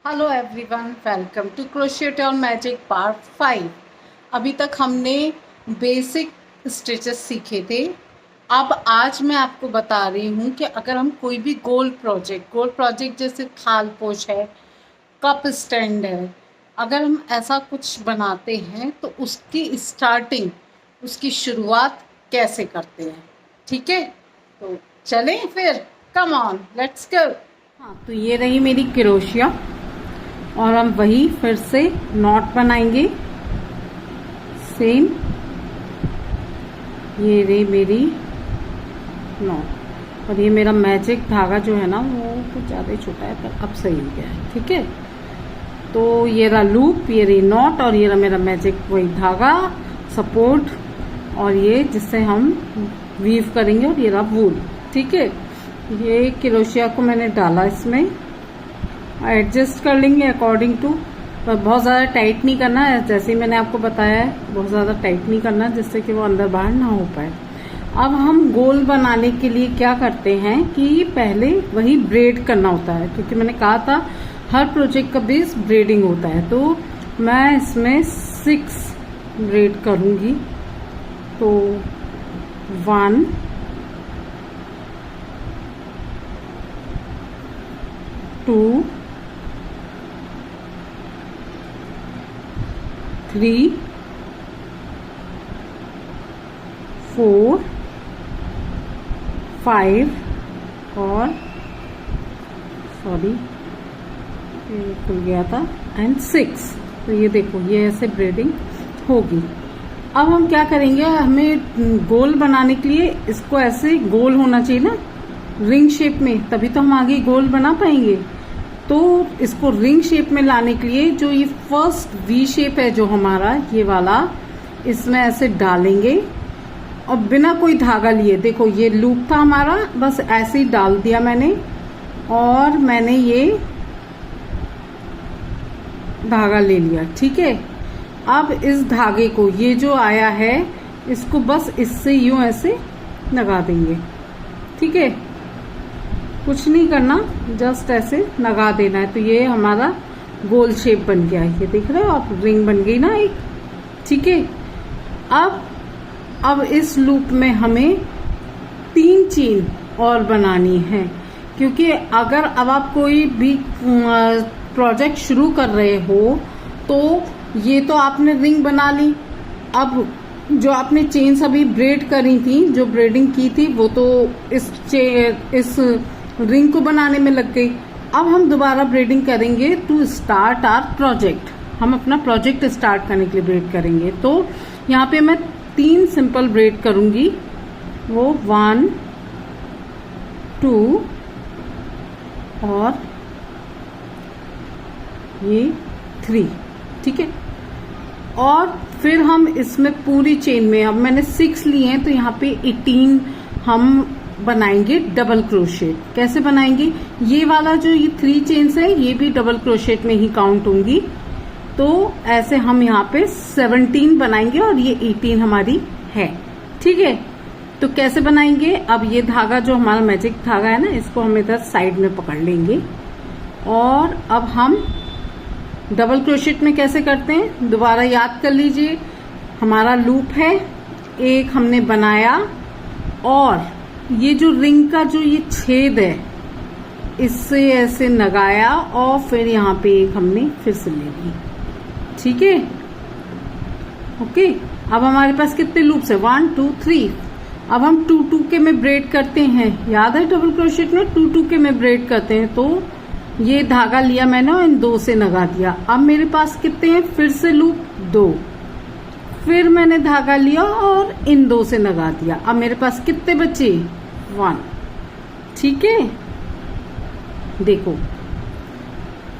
Hello everyone, welcome to crochet on magic part 5। अभी तक हमने बेसिक स्टिचेस सीखे थे। अब आज मैं आपको बता रही हूँ कि अगर हम कोई भी गोल प्रोजेक्ट जैसे थाल पोश है, कप स्टैंड है, अगर हम ऐसा कुछ बनाते हैं तो उसकी स्टार्टिंग, उसकी शुरुआत कैसे करते हैं। ठीक है, तो चलें फिर। Come on, let's go. हाँ, तो ये रही मेरी क्रोशिया और हम वही फिर से नॉट बनाएंगे सेम। ये रही मेरी नॉट और ये मेरा मैजिक धागा जो है ना वो कुछ ज़्यादा ही छोटा है, पर अब सही हो गया है। ठीक है, तो ये रहा लूप, ये रही नॉट और ये रहा मेरा मैजिक वही धागा सपोर्ट, और ये जिससे हम वीव करेंगे, और ये रहा वूल। ठीक है, ये क्रोशिया को मैंने डाला, इसमें एडजस्ट कर लेंगे अकॉर्डिंग टू, पर बहुत ज़्यादा टाइट नहीं करना है, जैसे ही मैंने आपको बताया है बहुत ज़्यादा टाइट नहीं करना जिससे कि वो अंदर बाहर ना हो पाए। अब हम गोल बनाने के लिए क्या करते हैं कि पहले वही ब्रेड करना होता है, क्योंकि मैंने कहा था हर प्रोजेक्ट का बेस ब्रेडिंग होता है। तो मैं इसमें 6 ब्रेड करूँगी। तो 1 2 3 4 5 और सॉरी खुल गया था, एंड 6। तो ये देखो, ये ऐसे ब्रेडिंग होगी। अब हम क्या करेंगे, हमें गोल बनाने के लिए इसको ऐसे गोल होना चाहिए ना, रिंग शेप में, तभी तो हम आगे गोल बना पाएंगे। तो इसको रिंग शेप में लाने के लिए जो ये फर्स्ट वी शेप है जो हमारा ये वाला, इसमें ऐसे डालेंगे और बिना कोई धागा लिए, देखो ये लूप था हमारा, बस ऐसे ही डाल दिया मैंने, और मैंने ये धागा ले लिया। ठीक है, अब इस धागे को, ये जो आया है इसको बस इससे यूं ऐसे लगा देंगे। ठीक है, कुछ नहीं करना, जस्ट ऐसे लगा देना है। तो ये हमारा गोल शेप बन गया है, ये देख रहे हो आप, रिंग बन गई ना एक। ठीक है, अब इस लूप में हमें 3 चेन और बनानी है, क्योंकि अगर अब आप कोई भी प्रोजेक्ट शुरू कर रहे हो तो ये तो आपने रिंग बना ली, अब जो आपने चेन्स अभी ब्रेड करी थी, जो ब्रेडिंग की थी, वो तो इस रिंग को बनाने में लग गई। अब हम दोबारा ब्रेडिंग करेंगे टू स्टार्ट आवर प्रोजेक्ट, हम अपना प्रोजेक्ट स्टार्ट करने के लिए ब्रेड करेंगे। तो यहाँ पे मैं 3 सिंपल ब्रेड करूंगी, वो 1 2 और ये 3। ठीक है, और फिर हम इसमें पूरी चेन में, अब मैंने 6 लिए हैं तो यहाँ पे 18 हम बनाएंगे डबल क्रोशेट। कैसे बनाएंगे, ये वाला जो ये 3 चेन्स है ये भी डबल क्रोशेट में ही काउंट होंगी। तो ऐसे हम यहाँ पे 17 बनाएंगे और ये 18 हमारी है। ठीक है, तो कैसे बनाएंगे, अब ये धागा जो हमारा मैजिक धागा है ना, इसको हम इधर साइड में पकड़ लेंगे, और अब हम डबल क्रोशेट में कैसे करते हैं दोबारा याद कर लीजिए। हमारा लूप है, एक हमने बनाया, और ये जो रिंग का जो ये छेद है इससे ऐसे लगाया, और फिर यहाँ पे एक हमने फिर से ले ली। ठीक है, ओके। अब हमारे पास कितने लूप्स है, 1 2 3। अब हम 2 2 के में ब्रेड करते हैं, याद है डबल क्रोशेट में 2 2 के में ब्रेड करते हैं। तो ये धागा लिया मैंने और इन 2 से लगा दिया। अब मेरे पास कितने हैं, फिर से लूप 2, फिर मैंने धागा लिया और इन 2 से लगा दिया। अब मेरे पास कितने बचे, 1। ठीक है, देखो,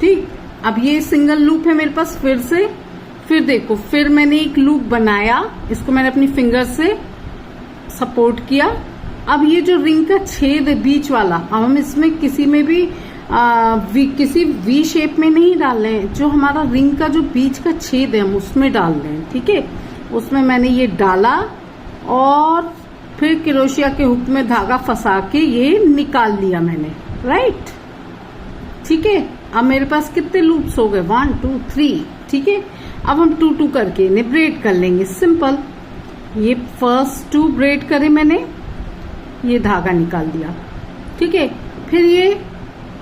ठीक। अब ये सिंगल लूप है मेरे पास, फिर देखो, फिर मैंने एक लूप बनाया, इसको मैंने अपनी फिंगर से सपोर्ट किया। अब ये जो रिंग का छेद है बीच वाला, अब हम इसमें किसी में भी किसी वी शेप में नहीं डाल रहे हैं, जो हमारा रिंग का जो बीच का छेद है हम उसमें डाल रहे हैं। ठीक है, उसमें मैंने ये डाला और फिर क्रोशिया के हुक में धागा फंसा के ये निकाल लिया मैंने, राइट। ठीक है, अब मेरे पास कितने लूप्स हो गए, 1 2 3, ठीक है। अब हम 2 2 करके इन्हें ब्रेड कर लेंगे, सिंपल। ये फर्स्ट 2 ब्रेड करे मैंने, ये धागा निकाल दिया, ठीक है। फिर ये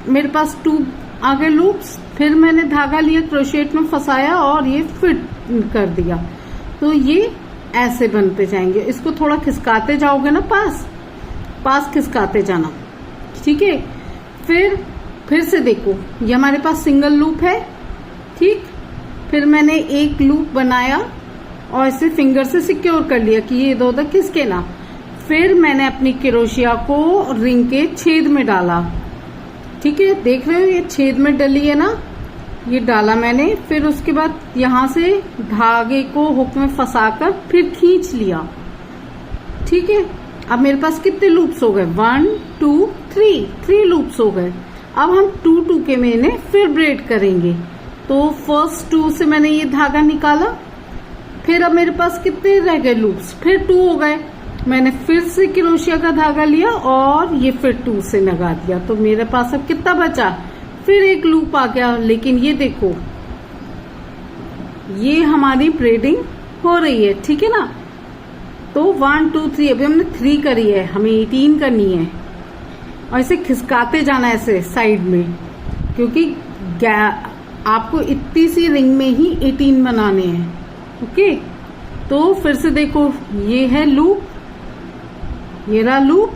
मेरे पास 2 आ गए लूप्स, फिर मैंने धागा लिया, क्रोशेट में फंसाया और ये फिट कर दिया। तो ये ऐसे बनते जाएंगे। इसको थोड़ा खिसकाते जाओगे ना, पास खिसकाते जाना, ठीक है। फिर से देखो, ये हमारे पास सिंगल लूप है, ठीक। फिर मैंने एक लूप बनाया और इसे फिंगर से सिक्योर कर लिया कि ये इधर उधर खिसके ना। फिर मैंने अपनी क्रोशिया को रिंग के छेद में डाला, ठीक है। देख रहे हो ये छेद में डली है ना, ये डाला मैंने। फिर उसके बाद यहाँ से धागे को हुक में फंसाकर फिर खींच लिया, ठीक है। अब मेरे पास कितने लूप्स हो गए, 1 2 3 लूप्स हो गए। अब हम 2 2 के में इन्हें फिर ब्रेड करेंगे। तो फर्स्ट 2 से मैंने ये धागा निकाला, फिर अब मेरे पास कितने रह गए लूप्स, फिर 2 हो गए। मैंने फिर से क्रोशिया का धागा लिया और ये फिर 2 से लगा दिया। तो मेरे पास अब कितना बचा, फिर एक लूप आ गया। लेकिन ये देखो, ये हमारी ब्रेडिंग हो रही है, ठीक है ना। तो 1 2 3, अभी हमने 3 करी है, हमें 18 करनी है। और इसे खिसकाते जाना ऐसे साइड में, क्योंकि आपको इतनी सी रिंग में ही 18 बनाने हैं, ओके। तो फिर से देखो, ये है लूप, ये रहा लूप।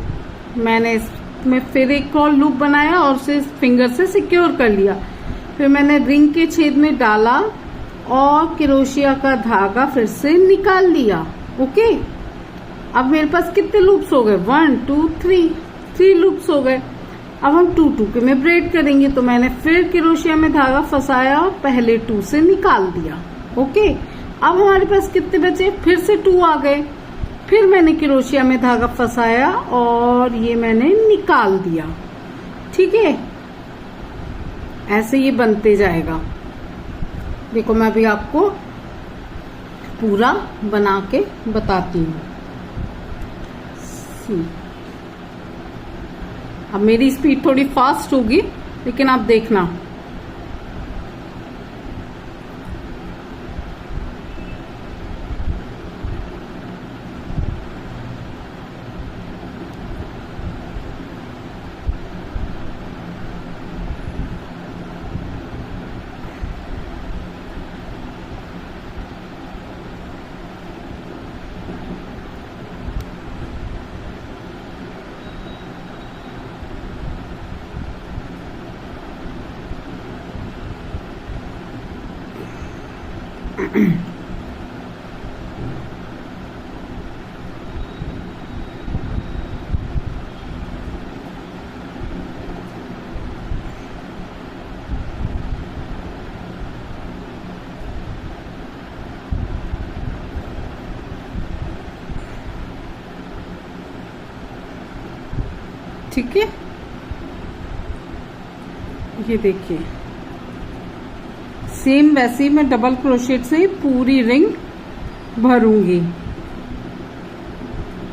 मैंने इसमें फिर एक और लूप बनाया और उसे फिंगर से सिक्योर कर लिया। फिर मैंने रिंग के छेद में डाला और क्रोशिया का धागा फिर से निकाल लिया, ओके। अब मेरे पास कितने लूप्स हो गए, 1 2 3 लूप्स हो गए। अब हम 2 2 के में ब्रेड करेंगे। तो मैंने फिर क्रोशिया में धागा फंसाया और पहले 2 से निकाल दिया, ओके। अब हमारे पास कितने बचे, फिर से 2 आ गए। फिर मैंने क्रोशिया में धागा फंसाया और ये मैंने निकाल दिया, ठीक है। ऐसे ये बनते जाएगा। देखो, मैं अभी आपको पूरा बना के बताती हूँ। अब मेरी स्पीड थोड़ी फास्ट होगी, लेकिन आप देखना। ठीक है, ये देखिए, सेम वैसे ही मैं डबल क्रोशेट से पूरी रिंग भरूंगी।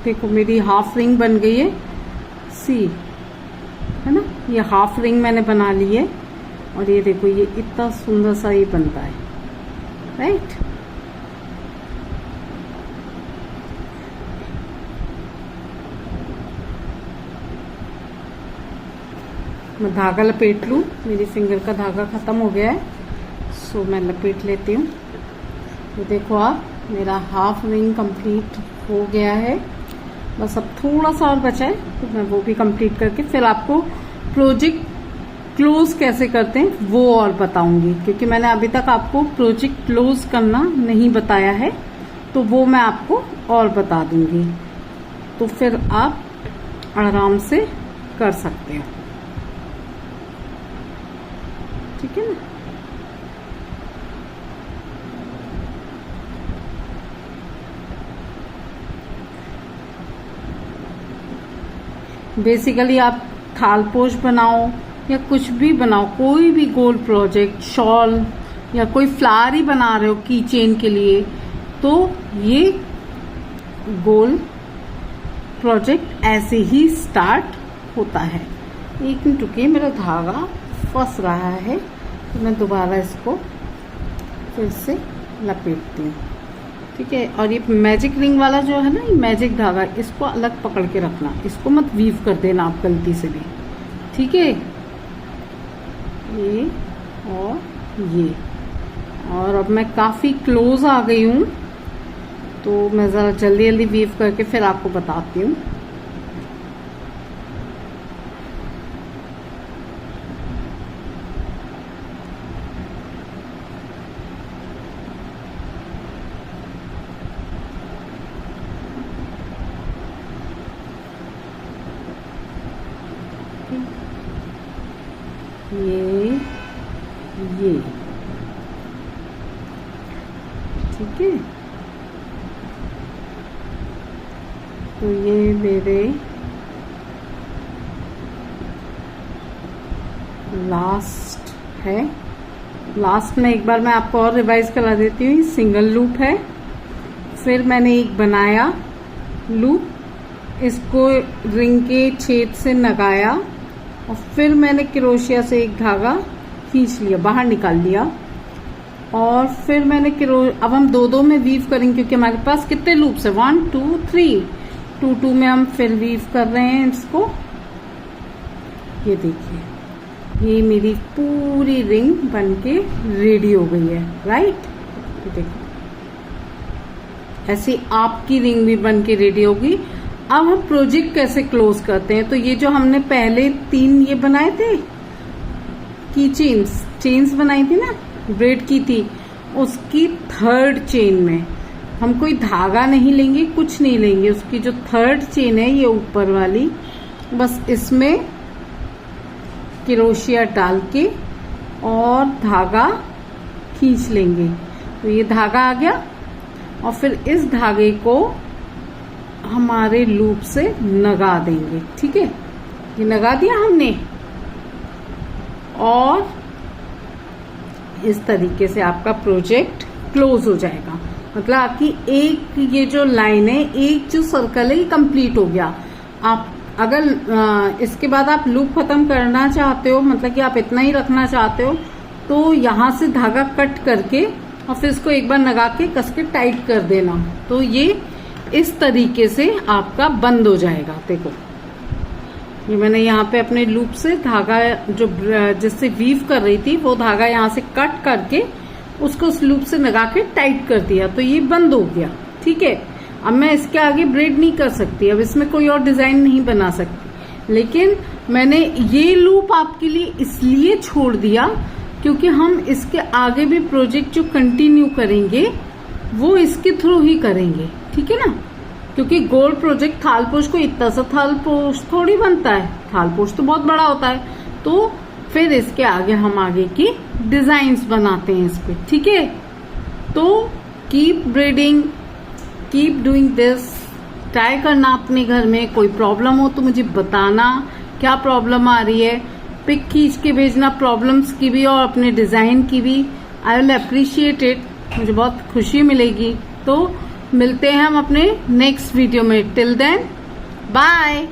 देखो, मेरी हाफ रिंग बन गई है, सी है ना, ये हाफ रिंग मैंने बना ली है। और ये देखो, ये इतना सुंदर सा ये बनता है, राइट। मैं धागा लपेट लूं, मेरी फिंगर का धागा खत्म हो गया है, सो मैं लपेट लेती हूँ। तो देखो आप, मेरा हाफ रिंग कंप्लीट हो गया है। बस अब थोड़ा सा और बचा है, तो मैं वो भी कंप्लीट करके फिर आपको प्रोजेक्ट क्लोज कैसे करते हैं वो और बताऊंगी, क्योंकि मैंने अभी तक आपको प्रोजेक्ट क्लोज करना नहीं बताया है, तो वो मैं आपको और बता दूंगी। तो फिर आप आराम से कर सकते हो, ठीक है ना। बेसिकली आप थालपोश बनाओ या कुछ भी बनाओ, कोई भी गोल प्रोजेक्ट, शॉल या कोई फ्लावर ही बना रहे हो की चेन के लिए, तो ये गोल प्रोजेक्ट ऐसे ही स्टार्ट होता है। एक मिनट रुकिए, मेरा धागा फंस रहा है। तो मैं दोबारा इसको फिर से लपेटती हूँ, ठीक है। और ये मैजिक रिंग वाला जो है ना, ये मैजिक धागा, इसको अलग पकड़ के रखना, इसको मत वीव कर देना आप गलती से भी, ठीक है। ये और अब मैं काफ़ी क्लोज आ गई हूँ, तो मैं ज़रा जल्दी जल्दी वीव करके फिर आपको बताती हूँ। ये ठीक है। तो ये मेरे लास्ट है। लास्ट में एक बार मैं आपको और रिवाइज करा देती हूँ। सिंगल लूप है, फिर मैंने एक बनाया लूप, इसको रिंग के छेद से लगाया और फिर मैंने क्रोशिया से एक धागा खींच लिया, बाहर निकाल लिया, और फिर मैंने अब हम दो में वीव करेंगे क्योंकि हमारे पास कितने लूप्स है, 1 2 3, 2 में हम फिर वीव कर रहे हैं इसको। ये देखिए, ये मेरी पूरी रिंग बनके रेडी हो गई है, राइट। देखिए ऐसे आपकी रिंग भी बनके रेडी होगी। अब हम प्रोजेक्ट कैसे क्लोज करते हैं, तो ये जो हमने पहले 3 ये बनाए थे की चेन्स बनाई थी ना, ब्रेड की थी, उसकी 3rd चेन में हम कोई धागा नहीं लेंगे, कुछ नहीं लेंगे। उसकी जो 3rd चेन है, ये ऊपर वाली, बस इसमें क्रोशिया डाल के और धागा खींच लेंगे। तो ये धागा आ गया और फिर इस धागे को हमारे लूप से लगा देंगे, ठीक है। ये लगा दिया हमने और इस तरीके से आपका प्रोजेक्ट क्लोज हो जाएगा। मतलब आपकी एक ये जो लाइन है, एक जो सर्कल है, ये कंप्लीट हो गया। आप अगर इसके बाद आप लूप खत्म करना चाहते हो, मतलब कि आप इतना ही रखना चाहते हो, तो यहाँ से धागा कट करके और फिर इसको एक बार लगा के कस के टाइट कर देना। तो ये इस तरीके से आपका बंद हो जाएगा। देखो ये मैंने यहाँ पे अपने लूप से धागा जो जिससे वीव कर रही थी, वो धागा यहाँ से कट करके उसको उस लूप से लगा के टाइट कर दिया, तो ये बंद हो गया, ठीक है। अब मैं इसके आगे ब्रेड नहीं कर सकती, अब इसमें कोई और डिजाइन नहीं बना सकती, लेकिन मैंने ये लूप आपके लिए इसलिए छोड़ दिया क्योंकि हम इसके आगे भी प्रोजेक्ट जो कंटिन्यू करेंगे वो इसके थ्रू ही करेंगे, ठीक है ना। क्योंकि गोल्ड प्रोजेक्ट थालपोश को इतना सा थालपोश थोड़ी बनता है, थालपोश तो बहुत बड़ा होता है। तो फिर इसके आगे हम आगे की डिजाइन्स बनाते हैं इस पे, ठीक है। तो keep breeding, keep doing this, try करना अपने घर में। कोई प्रॉब्लम हो तो मुझे बताना क्या प्रॉब्लम आ रही है, पिक खींच के भेजना प्रॉब्लम्स की भी और अपने डिजाइन की भी। आई विल अप्रिशिएट इट, मुझे बहुत खुशी मिलेगी। तो मिलते हैं हम अपने नेक्स्ट वीडियो में। Till then bye.